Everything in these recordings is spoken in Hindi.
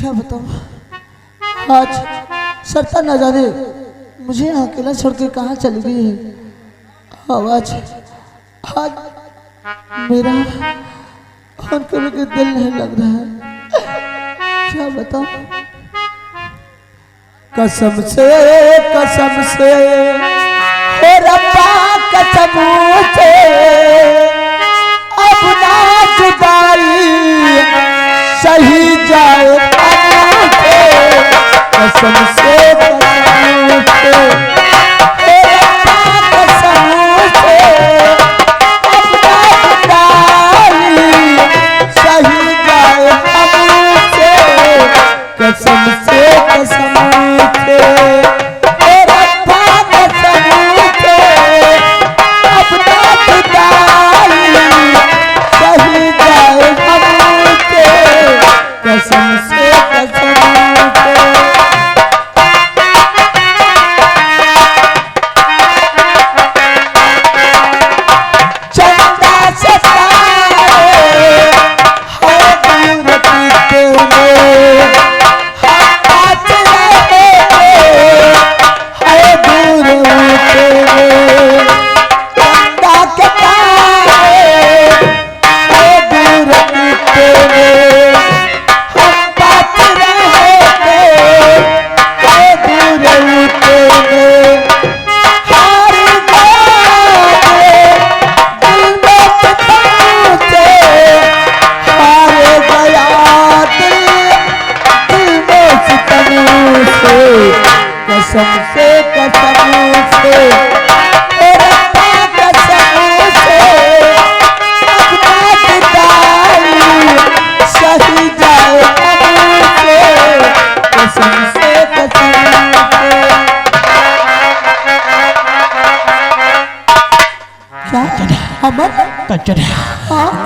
क्या बताऊं, आज सरता न जाने मुझे अकेला छोड़ के कहाँ चली गई है। आवाज आज मेरा उनके भी दिल नहीं लग रहा है। क्या बताऊं, कसम से हो रब्बा कसम से अब ना जुदाई सही जाए कसम से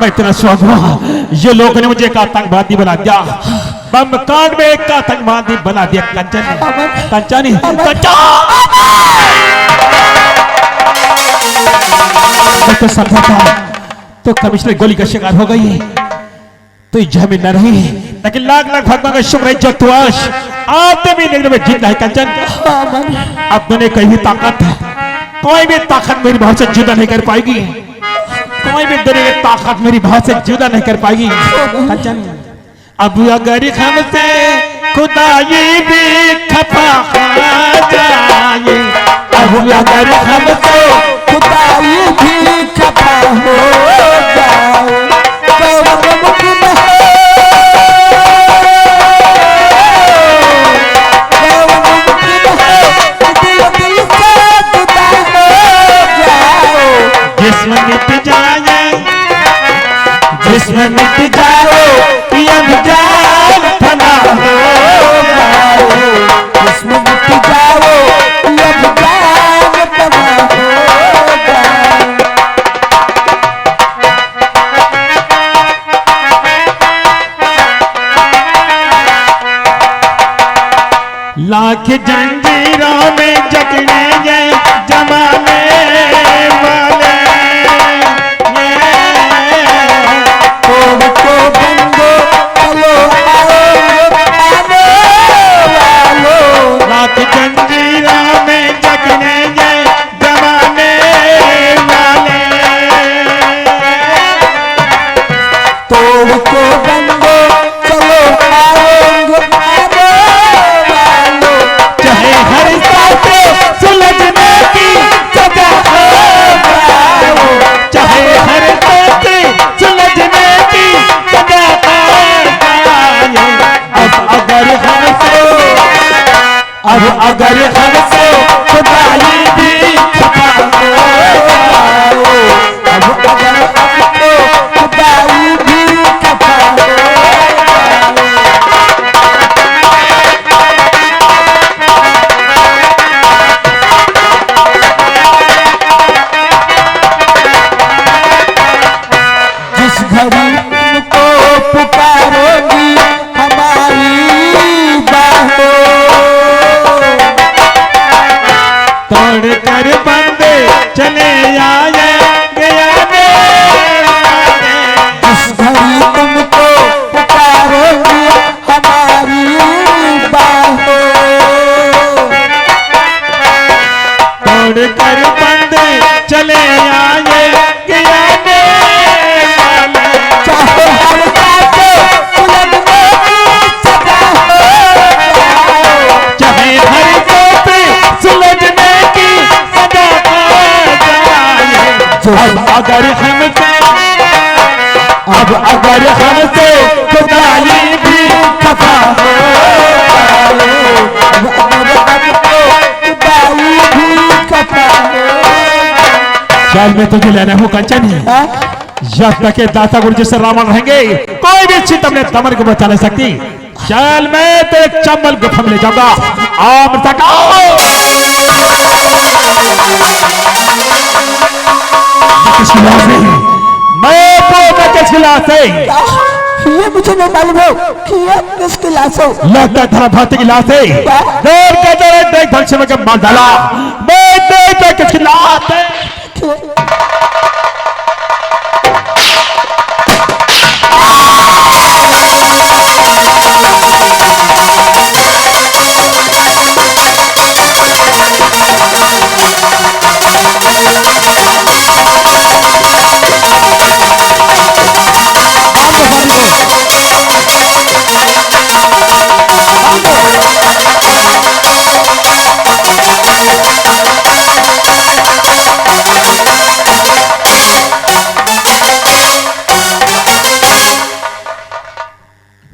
मैं तेरा स्वागत हुआ। ये लोगों ने मुझे एक आतंकवादी बना दिया, बम कांड में एक आतंकवादी बना दिया। कंचन मैं तो समझा था तो कमिश्नर गोली का शिकार हो गई, तो जमीन न रही, लेकिन लाख लाख भगवान का शुक्र है जो तू आज आदमी लेने में जिंदा है। कंचन अब मैंने कहीं ताकत है, कोई भी ताकत मेरी बहुत से जुदा नहीं कर पाएगी, कोई भी दुनिया की ताकत मेरी बहुत से जुदा नहीं कर पाएगी। कंचन अब अगर हमसे खुदाई भी खफा जाए, अब अगर हमसे खुदाई भी खफा हो जाए तो मुमकिन है, दिल से जुदा हो जाए, जिस्म मिट जाए, जिस्म मिट जाए, अब जान फना हो जाए, जिस्म मिट जाए, अब जान फना हो जाए। लाख जंजीरों में जकड़ेंगे जमाने वाले, को बंदो चलो आने वालो, लाख जंजीरों में जकड़ेंगे जमाने वाले, तो को बंदो चलो आने वालो, चाहे हर साथ सुले जेल में तुझे लेना हो कंचन। हाँ? जब तक ये दाता गुरु जैसे रावण रहेंगे कोई भी चीज अपने दमन को बचा नहीं सकती। जेल में तो एक चंबल गुफा में ले जाऊंगा। आम तक किसकी लाश है? मैं किसकी लाश है? ये मुझे नहीं मालूम हो कि ये किसकी लाश हो। लगता धरा भाती की लाश है। देर के दौरे देख धन से मैं मार डाला। मैं देख किसकी लाश है?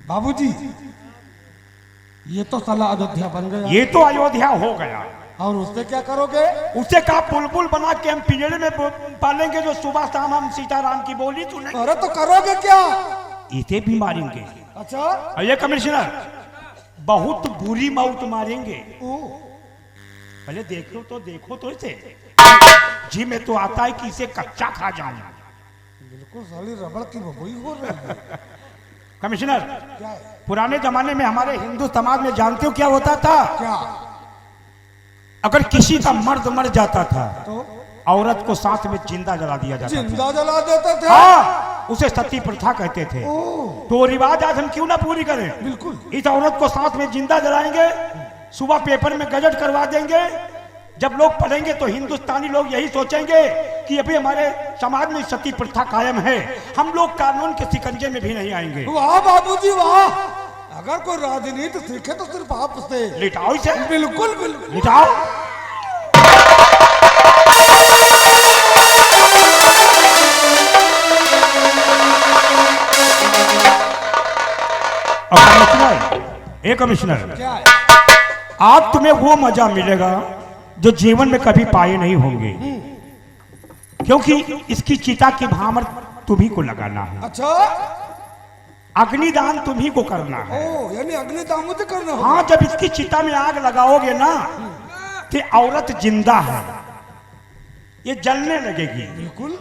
बाबूजी, ये तो साला अयोध्या बन गया। ये तो अयोध्या हो गया। और उससे क्या करोगे? उसे कहा बुलबुल बना के हम पिंजरे में पालेंगे, जो सुबह शाम हम सीताराम की बोली सुनेंगे। अरे तो करोगे क्या? इसे भी मारेंगे। अच्छा, और ये कमिश्नर बहुत बुरी मौत मारेंगे। पहले देखो तो इसे जी में तो आता है कि इसे कच्चा खा जाऊं। बिल्कुल साली रबड़ की बबुई हो रही है। कमिश्नर, क्या है? पुराने जमाने में हमारे हिंदू समाज में जानते हो क्या होता था? क्या? अगर किसी का मर्द मर जाता था तो औरत को साथ में जिंदा जला दिया जाता था। जिंदा जला देते थे? हाँ, उसे सती प्रथा कहते थे। ओह, तो रिवाज आज हम क्यों ना पूरी करें? बिल्कुल। इस औरत को साथ में जिंदा जलाएंगे, सुबह पेपर में गजट करवा देंगे। जब लोग पढ़ेंगे तो हिंदुस्तानी लोग यही सोचेंगे कि अभी हमारे समाज में सती प्रथा कायम है, हम लोग कानून के शिकंजे में भी नहीं आएंगे। वाह बाबूजी वाह! अगर कोई राजनीति सीखे तो सिर्फ आपसे। लिटाओ इसे, बिल्कुल बिल्कुल। लिटाओ। कमिश्नर, क्या है? आज तुम्हें वो मजा मिलेगा जो जीवन में कभी पाए नहीं होंगे, क्योंकि इसकी चिता की भामर तुम्ही को लगाना है। अच्छा, अग्निदान तुम्ही को करना है। ओ यानी अग्निदान मुझे करना होगा। हाँ, जब इसकी चिता में आग लगाओगे ना तो औरत जिंदा है, ये जलने लगेगी। बिल्कुल।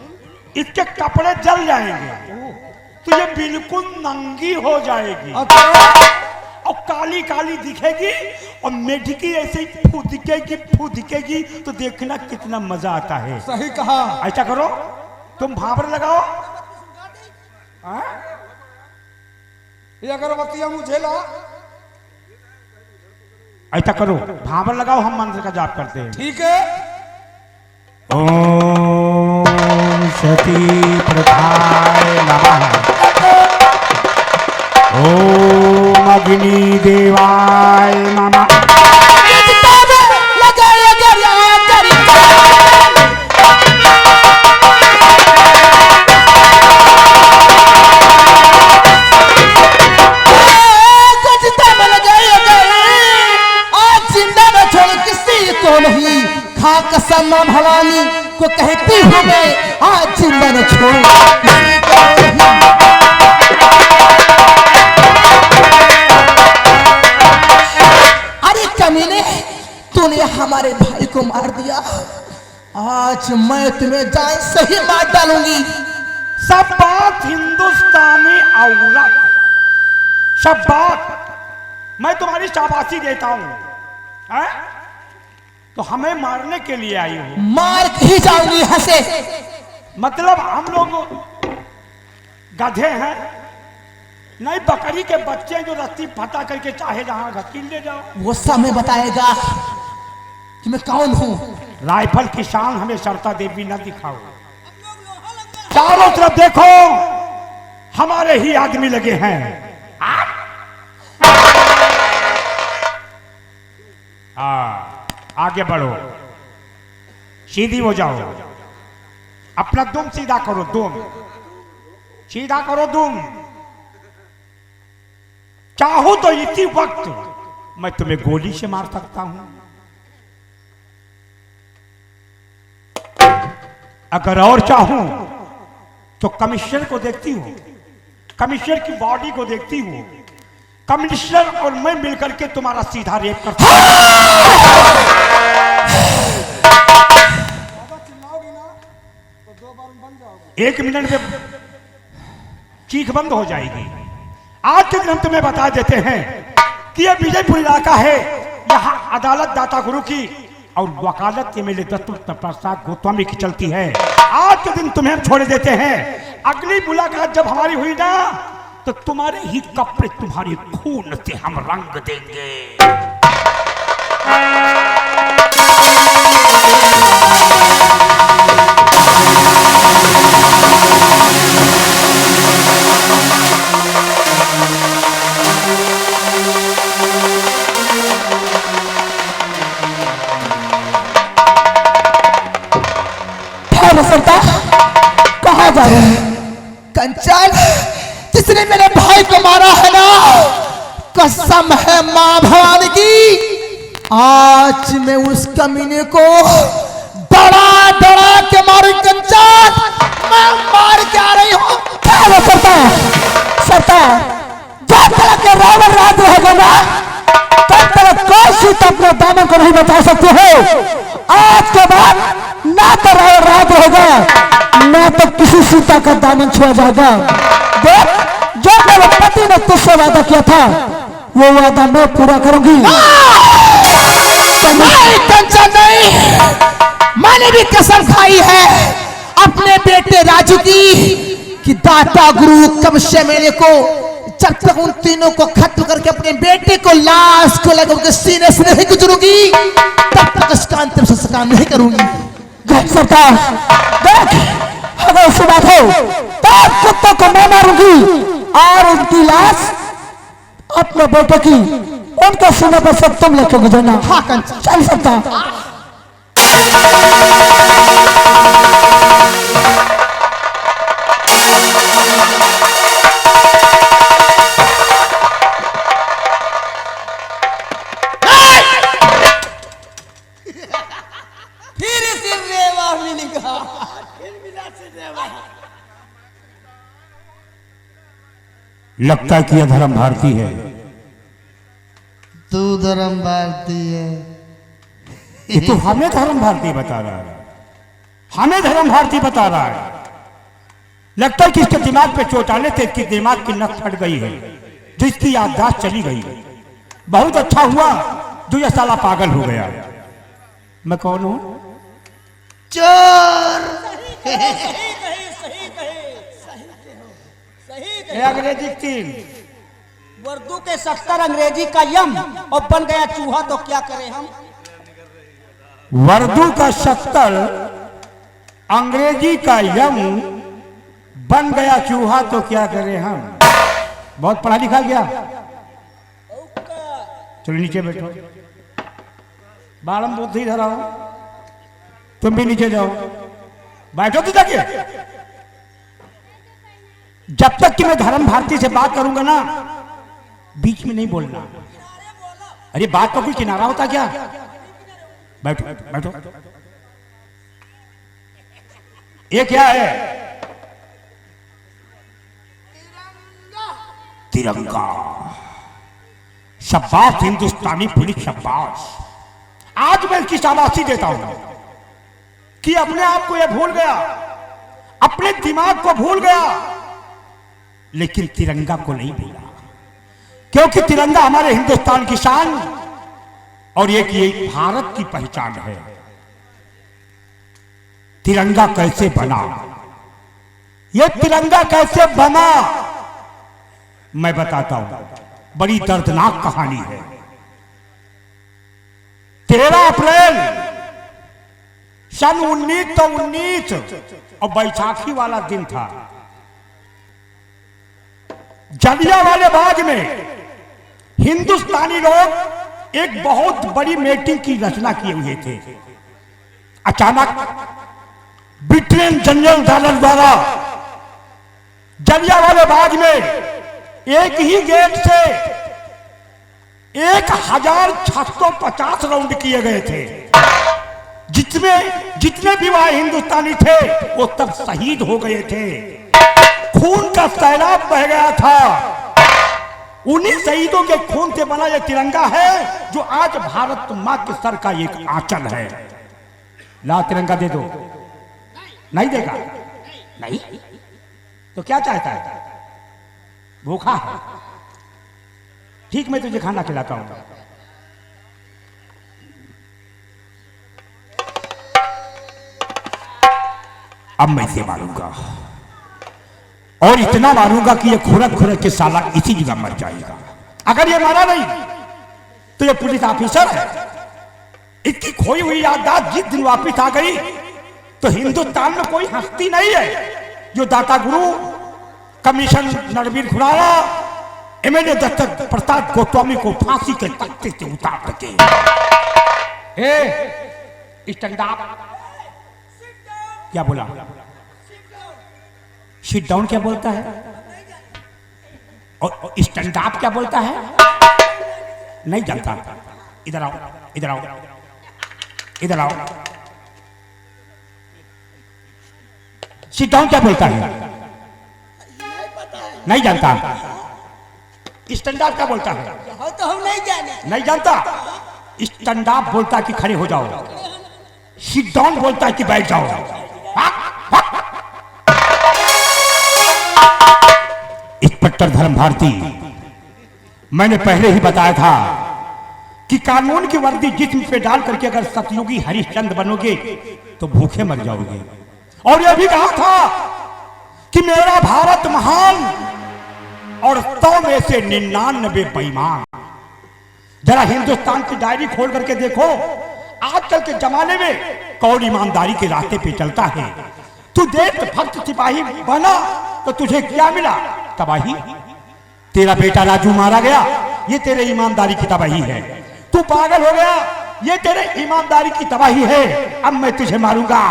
इसके कपड़े जल जाएंगे तो ये बिल्कुल नंगी हो जाएगी। अच्छा, और काली काली दिखेगी और मेढकी ऐसे ही फूदिकेगी तो देखना कितना मजा आता है। सही कहा। ऐसा करो, तुम भाबर लगाओ। हाँ? ये अगरबत्तियां मुझे ला। ऐसा करो, भाबर लगाओ, हम मंत्र का जाप करते हैं। ठीक है। ओम सती प्रथाय नमः। ओम अग्नि देवाय नमः। कसम भवानी को कहती हूँ मैं, आज जिंदा न छोड़ किसी को नहीं। अरे कमीने, तूने हमारे भाई को मार दिया, आज मैं तुम्हें जान से ही मार डालूंगी। सब बात हिंदुस्तानी औरत, सब बात मैं तुम्हारी शाबाशी देता हूं। तो हमें मारने के लिए आई हो? मार ही जाऊंगी हंसे। मतलब हम लोग गधे हैं? नहीं, बकरी के बच्चे जो रस्सी फटा करके चाहे जहां घसीट ले जाओ। वो समय बताएगा कि मैं कौन हूं। राइफल की शान हमें सरता देवी न दिखाओ। चारों तरफ देखो, हमारे ही आदमी लगे हैं। आगे बढ़ो, सीधी हो जाओ, अपना दुम सीधा करो, दुम सीधा करो, दुम। चाहो तो इसी वक्त मैं तुम्हें गोली से मार सकता हूं। अगर और चाहूं तो कमिश्नर को देखती हो, कमिश्नर की बॉडी को देखती हो, कमिश्नर और मैं मिलकर के तुम्हारा सीधा रेप करता हूं। एक मिनट में चीख बंद हो जाएगी। आज के दिन हम तुम्हें बता देते हैं कि यह विजयपुर इलाका है, यहाँ अदालत दाता गुरु की और वकालत एमएलए दत्त प्रसाद गोस्वामी की चलती है। आज के दिन तुम्हें हम छोड़ देते हैं। अगली मुलाकात जब हमारी हुई ना तो तुम्हारे ही कपड़े तुम्हारे खून से हम रंग देंगे। कहाँ जा रहे हैं? कंचन, जिसने मेरे भाई को मारा है ना, कसम है मां भवानी की, आज मैं उस कमीने को डरा डरा के मारू। कंचन, मैं मार के आ रही हूँ। सरदार, जब तक के रावण राज रहेगा ना, तब तक कोई सीता अपने दामन को नहीं बचा सकते हो। आज के बाद ना तो रावण राज होगा, ना तो किसी सीता का दामन छुआ जाएगा। देख, जो मेरे पति ने तुझसे वादा किया था, वो वादा मैं पूरा करूंगी। नहीं कंचन, नहीं, मैंने भी कसम खाई है अपने बेटे राजू की कि दाता गुरु कमशे मेरे को जब तक उन तीनों को खत्म करके अपने बेटे को लाश को लगा उनके सीने से नहीं गुजरूंगी, तब तक इसका अंतिम संस्कार नहीं करूंगी। सरदार देख, अगर ऐसी बात हो तो कुत्तों को मैं मारूंगी और उनकी लाश अपने बेटे की उनके सीने पर सब तुम लेकर गुजरना। हाँ कंचन, चल सकता। लगता है कि यह धर्म भारती है। तू धर्म भारती है? ये तो हमें धर्म भारती बता रहा है, हमें धर्म भारती बता रहा है। लगता है कि इसके दिमाग पे चोट आने से इसकी दिमाग की नस फट गई है, जो इसकी याददाश्त चली गई है। बहुत अच्छा हुआ जो यह साला पागल हो गया। मैं कौन हूं? चोर। अंग्रेजी 3 उर्दू के 70 अंग्रेजी का यम और बन गया चूहा तो क्या करें हम। वर्दू का 70 अंग्रेजी का यम बन गया चूहा तो क्या करें हम। बहुत पढ़ा लिखा गया। चलो नीचे बैठो, बालम बुद्धि धराओ, तुम भी नीचे जाओ, बैठो तो जाके। जब तक कि मैं धर्म भारती से बात करूंगा ना, बीच में नहीं बोलना। अरे बात का कोई किनारा होता क्या? बैठो बैठो। ये क्या है? तिरंगा। शाबाश हिंदुस्तानी पुलिस, शाबाश। आज मैं इसकी शाबाशी देता हूं कि अपने आप को यह भूल गया, अपने दिमाग को भूल गया, लेकिन तिरंगा को नहीं भूला। क्योंकि तिरंगा हमारे हिंदुस्तान की शान और ये कि भारत की पहचान है। तिरंगा कैसे बना, ये तिरंगा कैसे बना, मैं बताता हूं। बड़ी दर्दनाक कहानी है। 13 अप्रैल सन 1919 और बैसाखी वाला दिन था। जलियांवाले बाग में हिंदुस्तानी लोग एक बहुत बड़ी मीटिंग की रचना किए हुए थे। अचानक ब्रिटेन जनरल डायर द्वारा जलियांवाले बाग में एक ही गेट से 1650 राउंड किए गए थे, जितने भी वहां हिंदुस्तानी थे वो तब शहीद हो गए थे, खून का सैलाब बह गया था। उन्हीं शहीदों के खून से बना यह तिरंगा है जो आज भारत मां के सर का एक आंचल है। ला तिरंगा दे दो। नहीं देगा? नहीं तो क्या चाहता है? भूखा है? ठीक, मैं तुझे खाना खिलाता हूं। अब मैं इसे मारूंगा और इतना मारूंगा कि ये खुरक खुरक के साला इसी जगह मर जाएगा। अगर ये मारा नहीं तो ये पुलिस ऑफिसर है, इसकी खोई हुई याददाश्त जिस दिन वापस आ गई तो हिंदुस्तान में कोई हस्ती नहीं है जो दाता गुरु, कमीशन नरवीर खुराना, एमएलए दत्तक प्रसाद गोस्वामी को फांसी के तख्ते से उतार सके। Stand up. क्या बोला? सिट डाउन क्या बोलता है? और स्टैंड अप क्या बोलता है? नहीं जानता। इधर आओ, इधर आओ, इधर आओ। सिट डाउन क्या बोलता है? नहीं जानता। स्टैंड अप क्या बोलता है? तो हम नहीं जाने। नहीं जानता। स्टैंड अप बोलता है कि खड़े हो जाओ, सिट डाउन बोलता है कि बैठ जाओ। इंस्पेक्टर धर्म भारती, मैंने पहले ही बताया था कि कानून की वर्दी जिस्म पे डाल करके अगर सतयुगी हरिश्चंद्र बनोगे तो भूखे मर जाओगे। और यह भी कहा था कि मेरा भारत महान और 100 में से 99 बेईमान। जरा हिंदुस्तान की डायरी खोल करके देखो, आजकल के जमाने में कौन ईमानदारी के रास्ते पे चलता है? तू देशभक्त सिपाही बना तो तुझे क्या मिला? तबाही। तेरा बेटा राजू मारा गया, ये तेरे ईमानदारी की तबाही है। तू पागल हो गया, ये तेरे ईमानदारी की तबाही है। अब मैं तुझे मारूंगा।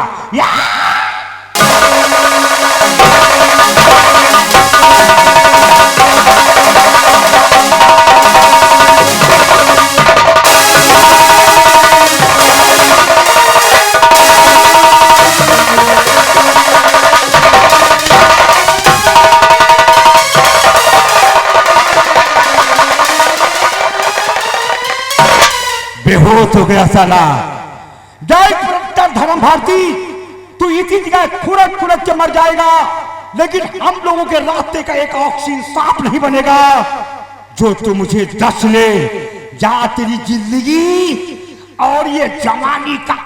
बेहोश हो गया साला। जय इंस्पेक्टर धर्म भारती, तू इसी जगह खुरक खुरक के मर जाएगा, लेकिन हम लोगों के रास्ते का एक ऑक्सीजन साफ नहीं बनेगा। जो तू मुझे दस ले, जा तेरी जिंदगी और ये जवानी का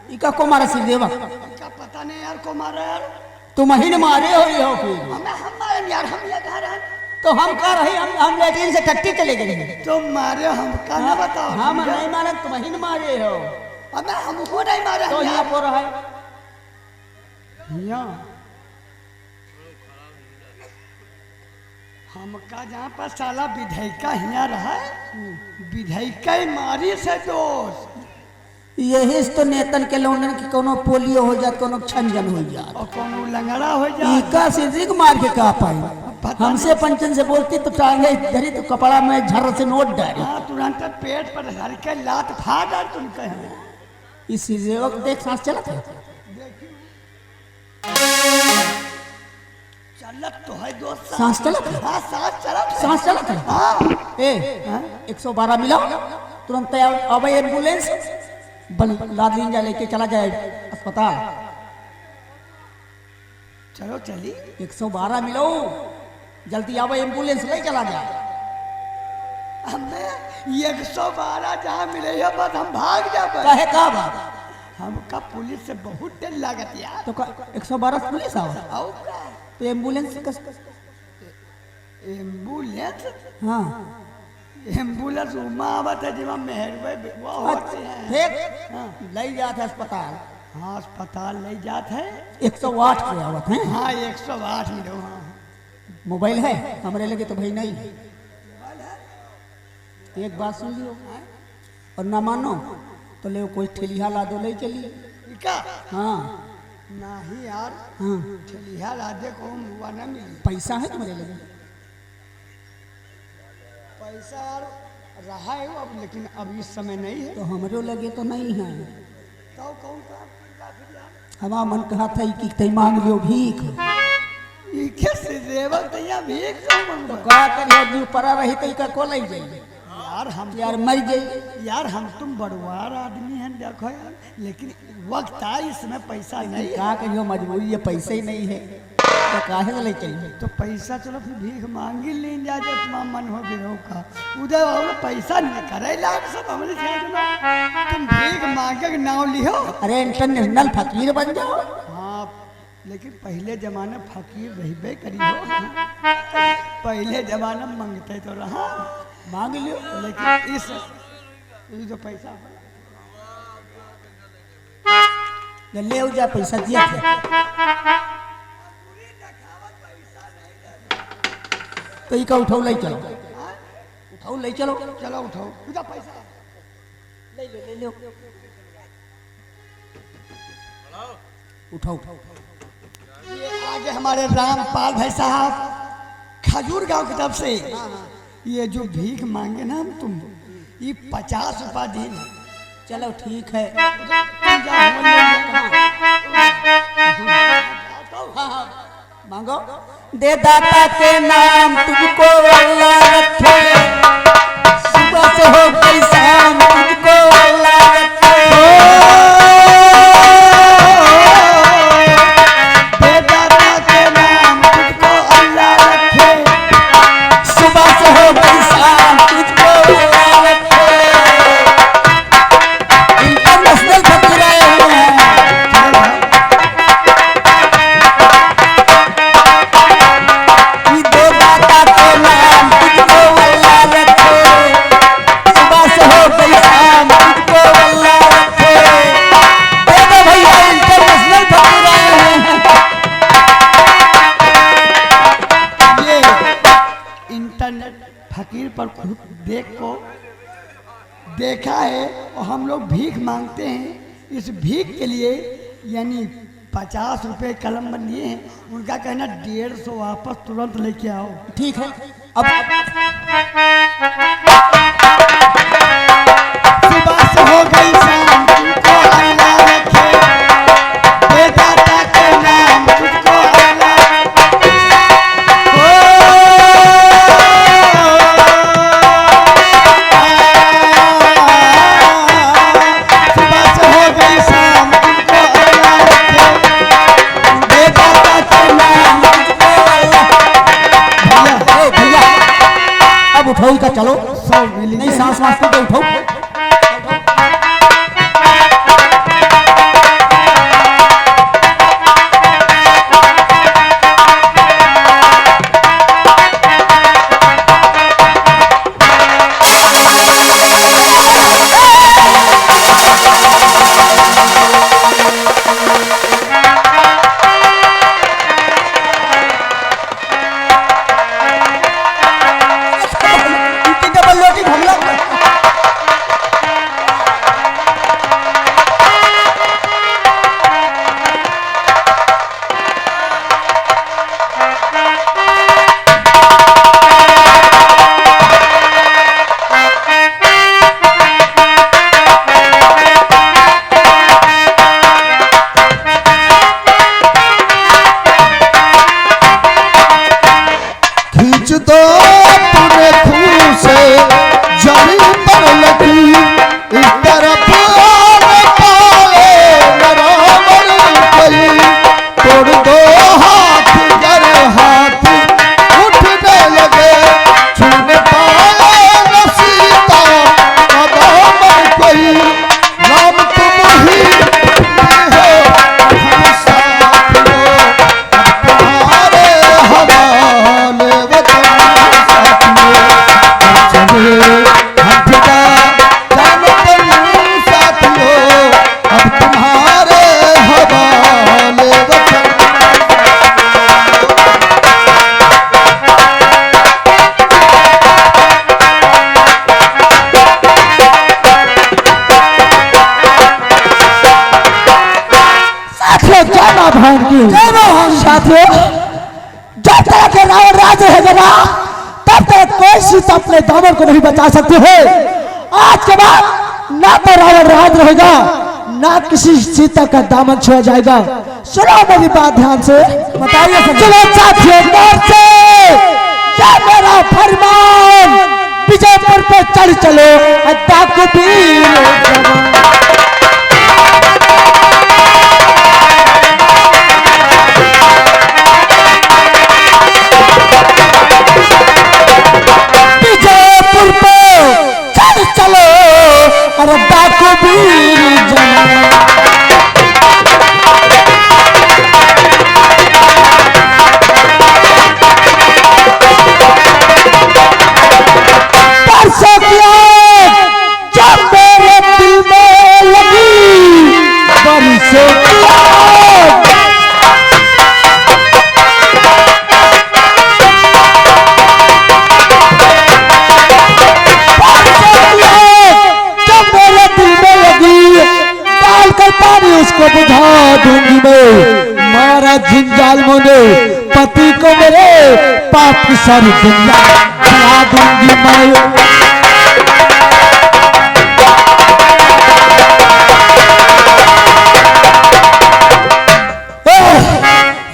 इका को मारा सिद्धेवा? क्या पता नहीं यार को मारा यार। तुम ही ने मारे हो ये हो फिर? हम यार, हम ये घर हैं तो हम कह रहे हम लेटिन से टट्टी चले गए। तो मारे हम का ना बताओ। हम नहीं मारे, तुम ही ने मारे हो। अबे हमको नहीं मारे। तो यहाँ पर है हमका जहाँ पर साला विधायिका हिया रहा है, विधायिका मारी से दोस्त। यही तो नेतन के लोगन की कोनो पोलियो हो जात, कोनो छंजन हो जात, और कोनो लंगड़ा हो जाए। इका सिद्धिक मार के कहा पाई। हमसे पंचन से बोलती तो टांगे धरी तो कपड़ा में झर से नोट डाली। हाँ, तुरंत पेट पर धर के लात फाड़ डाल तुम कहे। इस सेवक देख सांस चला था। चलत तो है दोस्त। सांस चला था। हाँ, सांस चला था। सांस चला था। हाँ। ए 112 मिला, तुरंत अब एम्बुलेंस लादलीन जा लेके चला जाए अस्पताल। चलो चली। 112 मिलो, जल्दी आओ, एम्बुलेंस ले चला जाए। हमें 112 जहाँ मिले है बस हम भाग जाए। कहे का बात? हमका पुलिस से बहुत डर लागत यार। तो 112 पुलिस आओ आओ तो एम्बुलेंस एम्बुलेंस। हाँ एम्बुलेंस उमा आवत है जिमा मेहरबाई वो होते हैं। ठीक ले जाते अस्पताल। हाँ, अस्पताल ले जाते है। 108 पे आवत है। हाँ, 108 मिलो। हाँ, मोबाइल है हमारे लगे तो भाई नहीं। एक बात सुन लियो और ना मानो तो ले कोई ठेलिया ला दो, ले चलिए। का? हाँ नहीं यार, चलिया राधे को हुआ ना मिली। पैसा है तुम्हारे लगे? पैसा यार रहा है अब, लेकिन अब इस समय नहीं है। तो हमारे लगे तो नहीं है। तो कौन सा हमारा मन कहा था कि तई मांग लियो भीख। कैसे देवा तैया भीख क्यों मांगबा? का करिए जी परा रही तई का को ले जाइए यार हम यार, मर जाइए यार हम तुम बड़वार आदमी हैं, देखो यार, लेकिन वक्त आए इसमें पैसा नहीं है। का करियो, मजबूरी है, पैसे ही नहीं है तो काहे ले चाहिए? तो पैसा चलो फिर भीख मांगी ले जा, जो तुम्हारा मन हो गिरो का उधर और पैसा नहीं करे लाग सब हमने चाहिए। तुम भीख मांगे के नाव लियो। अरे इंटरनेशनल फकीर बन जाओ। हाँ, लेकिन पहले जमाने फकीर रहबे करी हो। पहले जमाने में मांगते तो रहा, मांग लियो। लेकिन इस जो पैसा ले जा पैसा दिया था। तो इका उठाओ ले चलो, उठाओ ले चलो, चलो उठाओ उधर पैसा ले लो उठाओ। ये आगे हमारे रामपाल भाई साहब खजूर गांव की तरफ से ये जो भीख मांगे ना हम तुम, ये 50 रुपया दिन। चलो ठीक है। तुम जाओ, मांगो। दे दाता के नाम तुझको अल्लाह रखे, सुबह से हो गई शाम तुझको अल्लाह रखे। दे दाता के नाम तुझको अल्लाह रखे, सुबह से हो गई शाम तुझको अल्लाह रखे। इंटरनेशनल फकीर आए हुए हैं। दे दाता के नाम तुझको अल्लाह रखे, सुबह से हो गई शाम तुझको अल्लाह रखे। दे दो भैया, इंटरनेशनल फकीर आए हैं। ये इंटरनेट फकीर पर खुद देखा है और हम लोग भीख मांगते हैं। इस भीख के लिए यानी 50 रुपए कलम लिए हैं, उनका कहना 150 वापस तुरंत लेके आओ। ठीक है। अब सुबह से हो गई शाम तुझको अल्लाह रखे, दे दाता के नाम तुझको अल्लाह सुबह से हो गई शाम तुझको अल्लाह रखे, दे दाता के नाम तुझको अल्लाह। भैया अब उठाओ का, चलो। 100 मिली नहीं सांस वास तो उठाओ। डबल लोटिंग हमला मोहन की जय मोहन। साथियों, जब तक के रावण राज रहेगा ना, तब तक कोई सीता अपने दामन को नहीं बचा सकती है। आज के बाद ना तो रावण राज रहेगा, ना किसी सीता का दामन छुआ जाएगा। सुनो मेरी बात ध्यान से, बताइए। चलो साथियों, गौर से, ये मेरा फरमान, विजयपुर पे चढ़ चलो, अड्डा को भी विजयपुर पे चढ़ चलो, अड्डा को भी उसको बुझा दूंगी मैं, मारा झंझाल मोने पति को मेरे, पाप की सारी दुनिया खिला दूंगी मैं।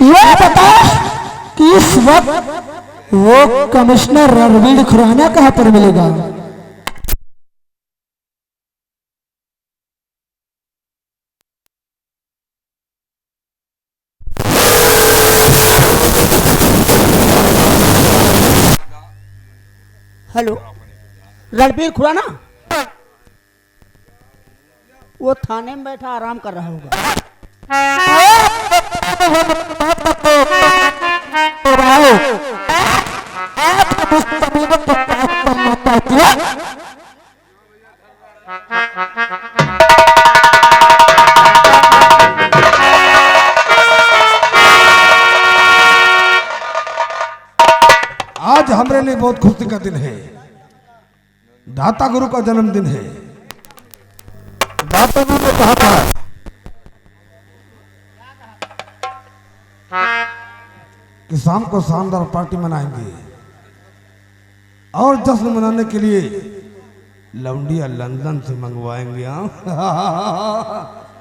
ये बता कि इस वक्त वो कमिश्नर रणवीर खुराना कहाँ पर मिलेगा? हेलो, रणबीर खुराना? वो थाने में बैठा आराम कर रहा होगा। आज हमारे लिए बहुत खुशी का दिन है। दाता गुरु का जन्मदिन है। दाता गुरु ने कहा था कि शाम को शानदार पार्टी मनाएंगे और जश्न मनाने के लिए लौंडिया लंदन से मंगवाएंगे।